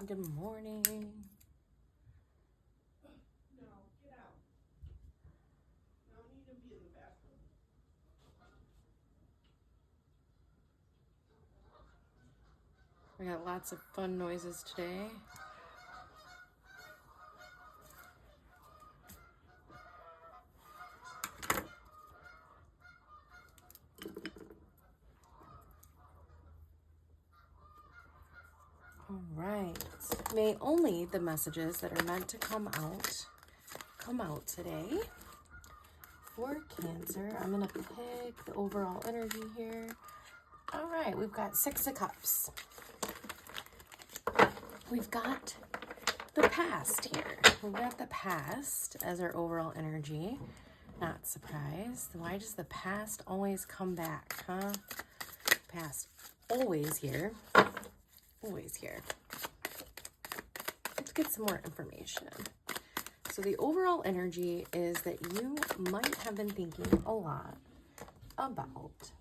Good morning. No, get out. No need to be in the bathroom. We got lots of fun noises today. All right. May only the messages that are meant to come out today. For Cancer, I'm going to pick the overall energy here. All right, we've got Six of Cups. We've got the past here. We've got the past as our overall energy. Not surprised. Why does the past always come back, huh? Past always here. Always here. Let's get some more information. So the overall energy is that you might have been thinking a lot about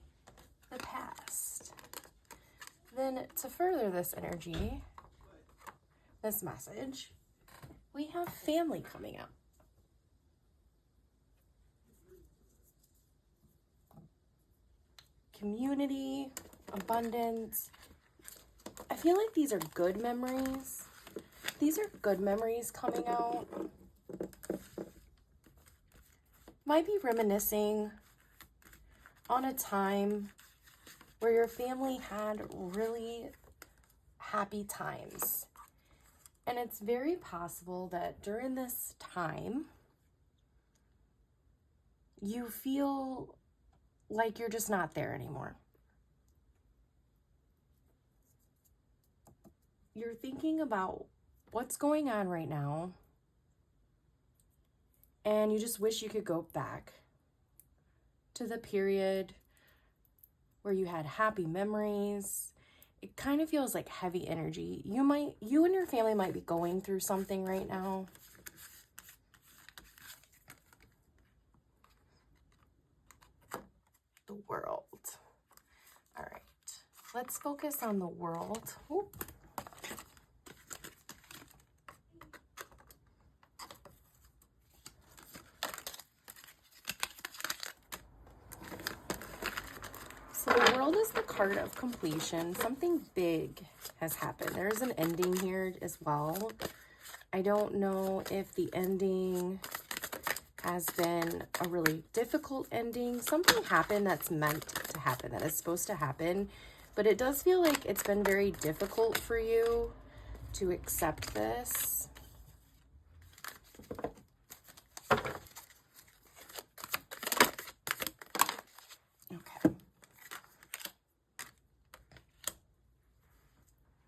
the past. Then to further this energy, this message, we have family coming up. Community, abundance. I feel like these are good memories. These are good memories coming out. Might be reminiscing on a time where your family had really happy times. And it's very possible that during this time, you feel like you're just not there anymore. You're thinking about what's going on right now, and you just wish you could go back to the period where you had happy memories. It kind of feels like heavy energy. You and your family might be going through something right now. The world. All right, let's focus on the world. Ooh. So the world is the card of completion. Something big has happened. There's an ending here as well. I don't know if the ending has been a really difficult ending. Something happened that's meant to happen, that is supposed to happen. But it does feel like it's been very difficult for you to accept this.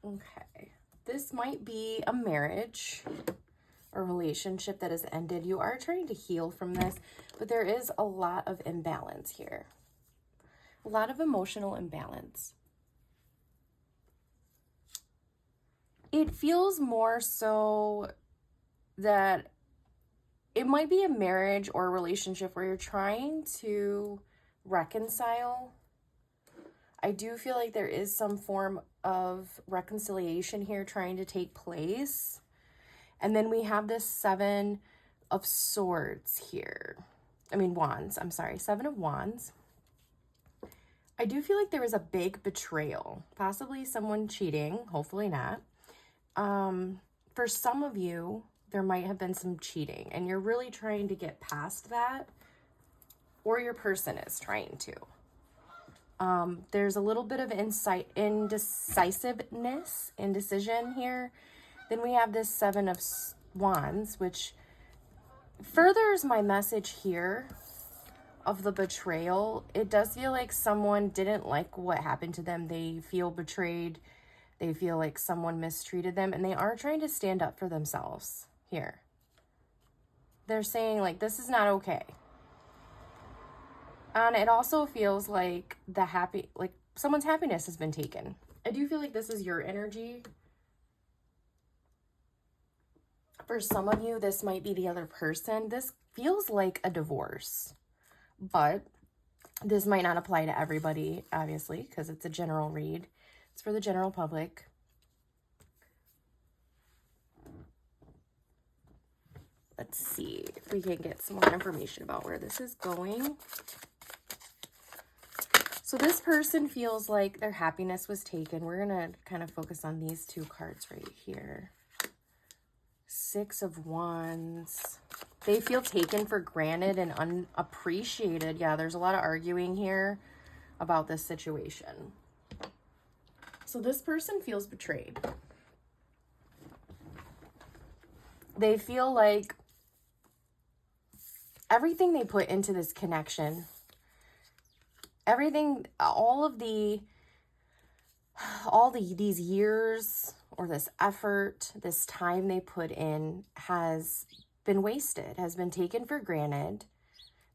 Okay, this might be a marriage or relationship that has ended. You are trying to heal from this, but there is a lot of imbalance here. A lot of emotional imbalance. It feels more so that it might be a marriage or a relationship where you're trying to reconcile. I do feel like there is some form of reconciliation here trying to take place. And then we have this Seven of Swords here. Wands. I'm sorry. Seven of Wands. I do feel like there was a big betrayal. Possibly someone cheating. Hopefully not. For some of you, there might have been some cheating. And you're really trying to get past that. Or your person is trying to. There's a little bit of indecision here. Then we have this Seven of Wands, which furthers my message here of the betrayal. It does feel like someone didn't like what happened to them. They feel betrayed. They feel like someone mistreated them, and they are trying to stand up for themselves here. They're saying, like, this is not okay. And it also feels like someone's happiness has been taken. I do feel like this is your energy. For some of you, this might be the other person. This feels like a divorce, but this might not apply to everybody, obviously, because it's a general read. It's for the general public. Let's see if we can get some more information about where this is going. So this person feels like their happiness was taken. We're going to kind of focus on these two cards right here. Six of Wands. They feel taken for granted and unappreciated. Yeah, there's a lot of arguing here about this situation. So this person feels betrayed. They feel like everything they put into this connection, everything, these years or this effort, this time they put in has been wasted, has been taken for granted.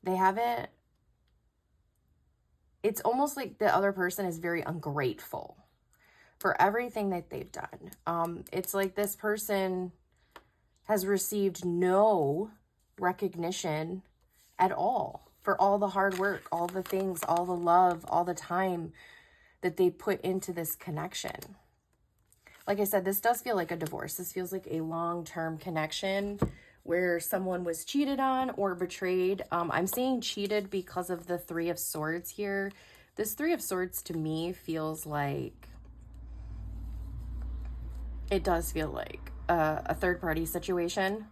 They haven't, it's almost like the other person is very ungrateful for everything that they've done. It's like this person has received no recognition at all for all the hard work, all the things, all the love, all the time that they put into this connection. Like I said, this does feel like a divorce. This feels like a long-term connection where someone was cheated on or betrayed. I'm seeing cheated because of the Three of Swords here. This Three of Swords to me feels like, it does feel like a third-party situation.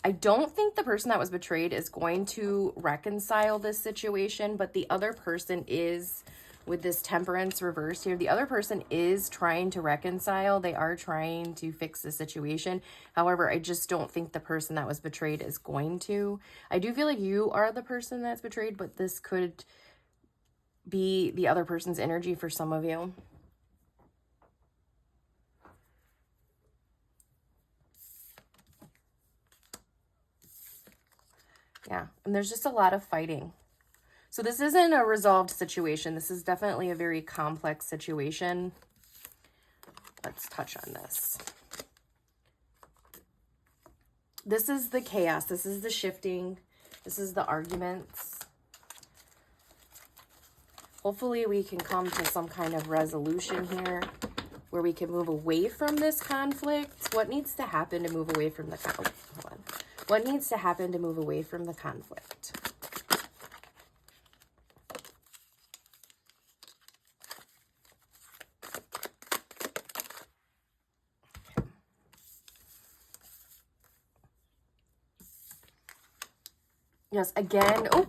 I don't think the person that was betrayed is going to reconcile this situation, but the other person is, with this Temperance reverse here, the other person is trying to reconcile. They are trying to fix the situation. However, I just don't think the person that was betrayed is going to. I do feel like you are the person that's betrayed, but this could be the other person's energy for some of you. Yeah, and there's just a lot of fighting. So this isn't a resolved situation. This is definitely a very complex situation. Let's touch on this. This is the chaos. This is the shifting. This is the arguments. Hopefully we can come to some kind of resolution here where we can move away from this conflict. What needs to happen to move away from the conflict? Hold on. What needs to happen to move away from the conflict? Yes, again, oh,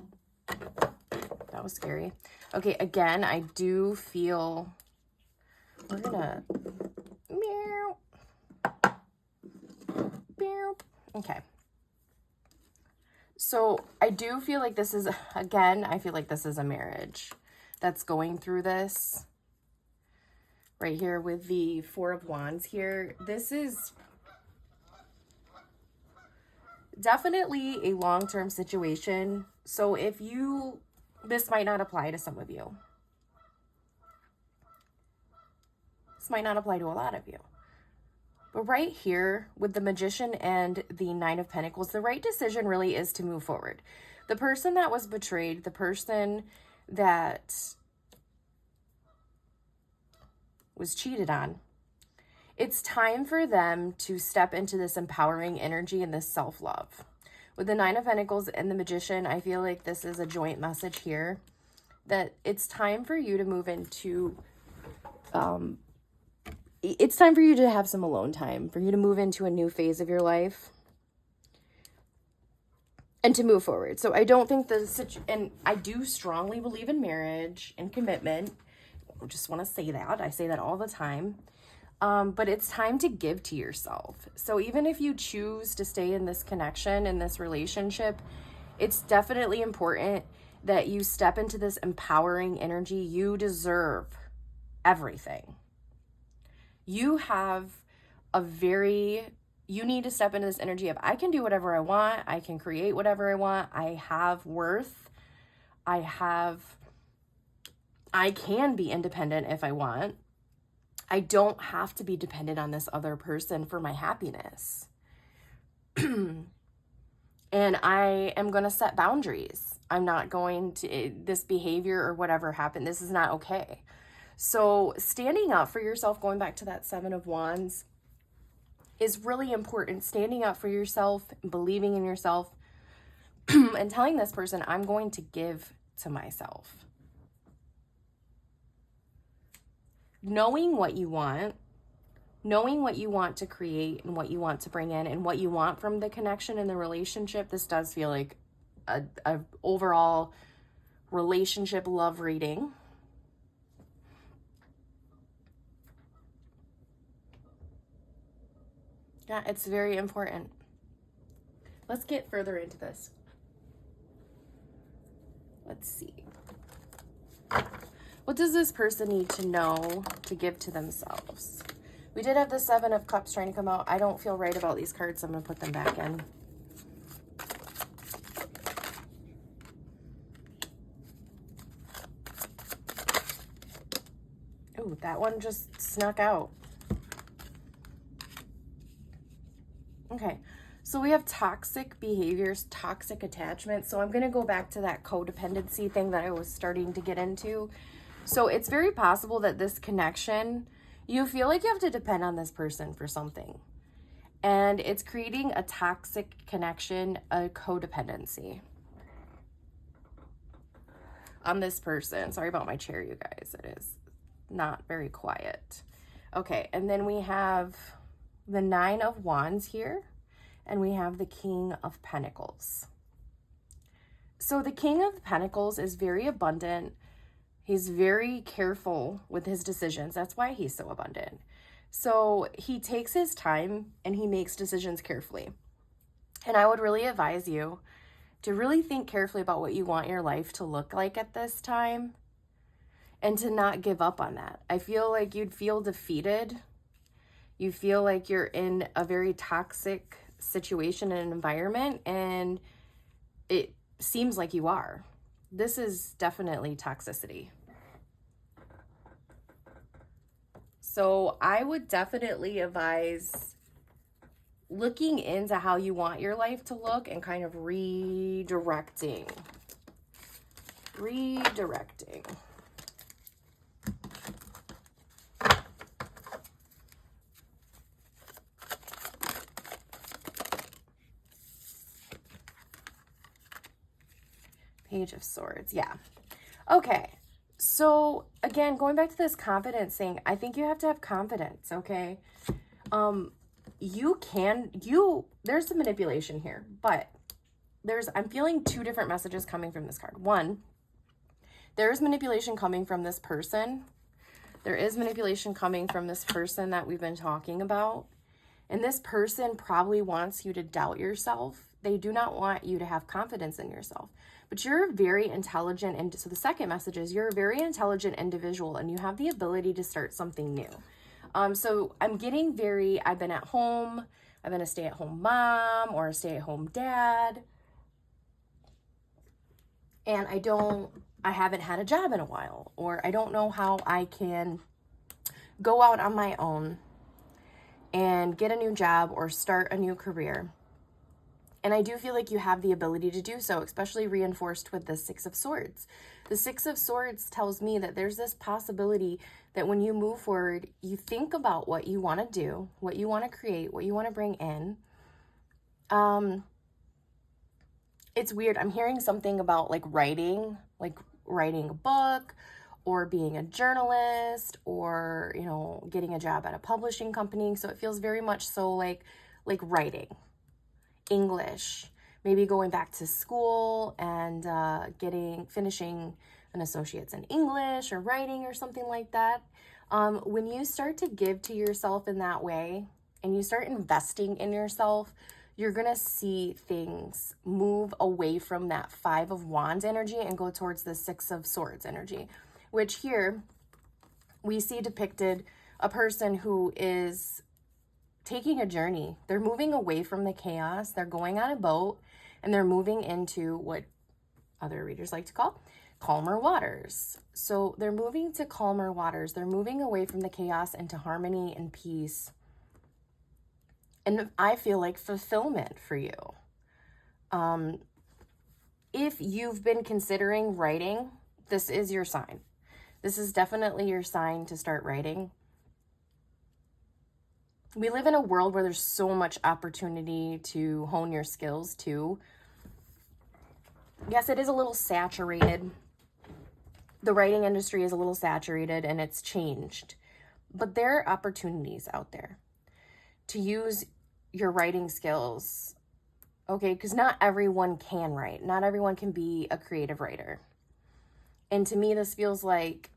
that was scary. Okay, again, I do feel, we're gonna, meow, meow. Okay. So I do feel like this is, again, I feel like this is a marriage that's going through this. Right here with the Four of Wands here. This is definitely a long-term situation. So if you, this might not apply to some of you. This might not apply to a lot of you. But right here with the Magician and the Nine of Pentacles, the right decision really is to move forward. The person that was betrayed, the person that was cheated on, it's time for them to step into this empowering energy and this self-love. With the Nine of Pentacles and the Magician, I feel like this is a joint message here that it's time for you to move into, it's time for you to have some alone time, for you to move into a new phase of your life and to move forward. So I don't think and I do strongly believe in marriage and commitment. I just want to say that. I say that all the time. But it's time to give to yourself. So even if you choose to stay in this connection, in this relationship, it's definitely important that you step into this empowering energy. You deserve everything. You have you need to step into this energy of, I can do whatever I want. I can create whatever I want. I have worth. I can be independent if I want. I don't have to be dependent on this other person for my happiness. And I am going to set boundaries. I'm not going to, this behavior or whatever happened, this is not okay. So standing up for yourself, going back to that Seven of Wands, is really important. Standing up for yourself, believing in yourself, and telling this person, I'm going to give to myself. Knowing what you want to create and what you want to bring in and what you want from the connection and the relationship, this does feel like a overall relationship love reading. Yeah, it's very important. Let's get further into this. Let's see. What does this person need to know to give to themselves? We did have the Seven of Cups trying to come out. I don't feel right about these cards, so I'm going to put them back in. Ooh, that one just snuck out. Okay, so we have toxic behaviors, toxic attachment. So I'm going to go back to that codependency thing that I was starting to get into. So it's very possible that this connection, you feel like you have to depend on this person for something. And it's creating a toxic connection, a codependency on this person. Sorry about my chair, you guys. It is not very quiet. Okay, and then we have the Nine of Wands here, and we have the King of Pentacles. So the King of Pentacles is very abundant. He's very careful with his decisions. That's why he's so abundant. So he takes his time and he makes decisions carefully. And I would really advise you to really think carefully about what you want your life to look like at this time and to not give up on that. I feel like you'd feel defeated. You feel like you're in a very toxic situation and environment, and it seems like you are. This is definitely toxicity. So I would definitely advise looking into how you want your life to look and kind of redirecting. Page of Swords, yeah. Okay, so again, going back to this confidence thing, I think you have to have confidence, okay? There's some manipulation here, but I'm feeling two different messages coming from this card. One, there's manipulation coming from this person. There is manipulation coming from this person that we've been talking about. And this person probably wants you to doubt yourself. They do not want you to have confidence in yourself. But you're very intelligent. And so the second message is you're a very intelligent individual and you have the ability to start something new. So I'm getting I've been at home. I've been a stay-at-home mom or a stay-at-home dad. And I haven't had a job in a while, or I don't know how I can go out on my own and get a new job or start a new career. And I do feel like you have the ability to do so, especially reinforced with the Six of Swords. The Six of Swords tells me that there's this possibility that when you move forward, you think about what you want to do, what you want to create, what you want to bring in. It's weird. I'm hearing something about like writing a book or being a journalist or, getting a job at a publishing company. So it feels very much so like writing, English, maybe going back to school and finishing an associate's in English or writing or something like that. When you start to give to yourself in that way and you start investing in yourself, you're going to see things move away from that Five of Wands energy and go towards the Six of Swords energy, which here we see depicted a person who is taking a journey. They're moving away from the chaos. They're going on a boat and they're moving into what other readers like to call calmer waters. So they're moving to calmer waters. They're moving away from the chaos into harmony and peace. And I feel like fulfillment for you. If you've been considering writing, this is your sign. This is definitely your sign to start writing. We live in a world where there's so much opportunity to hone your skills too. Yes, it is a little saturated. The writing industry is a little saturated and it's changed. But there are opportunities out there to use your writing skills, okay? Because not everyone can write. Not everyone can be a creative writer. And to me, this feels like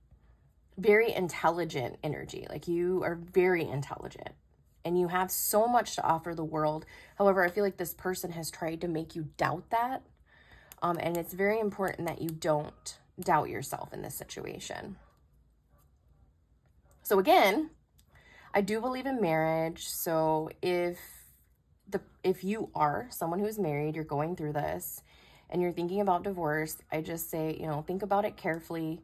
very intelligent energy. Like you are very intelligent and you have so much to offer the world. However, I feel like this person has tried to make you doubt that. And it's very important that you don't doubt yourself in this situation. So again, I do believe in marriage. So if you are someone who's married, you're going through this and you're thinking about divorce, I just say, think about it carefully.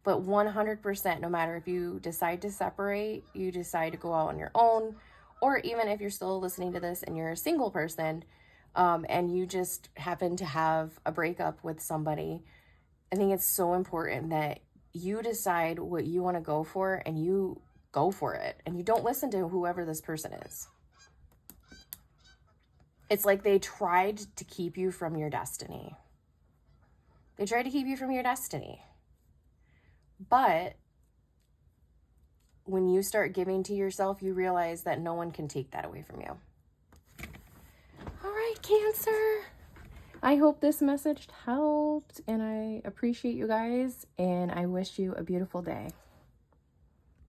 But 100%, no matter if you decide to separate, you decide to go out on your own, or even if you're still listening to this and you're a single person, and you just happen to have a breakup with somebody, I think it's so important that you decide what you want to go for and you go for it. And you don't listen to whoever this person is. It's like they tried to keep you from your destiny. They tried to keep you from your destiny. But when you start giving to yourself, you realize that no one can take that away from you. All right, Cancer. I hope this message helped, and I appreciate you guys, and I wish you a beautiful day.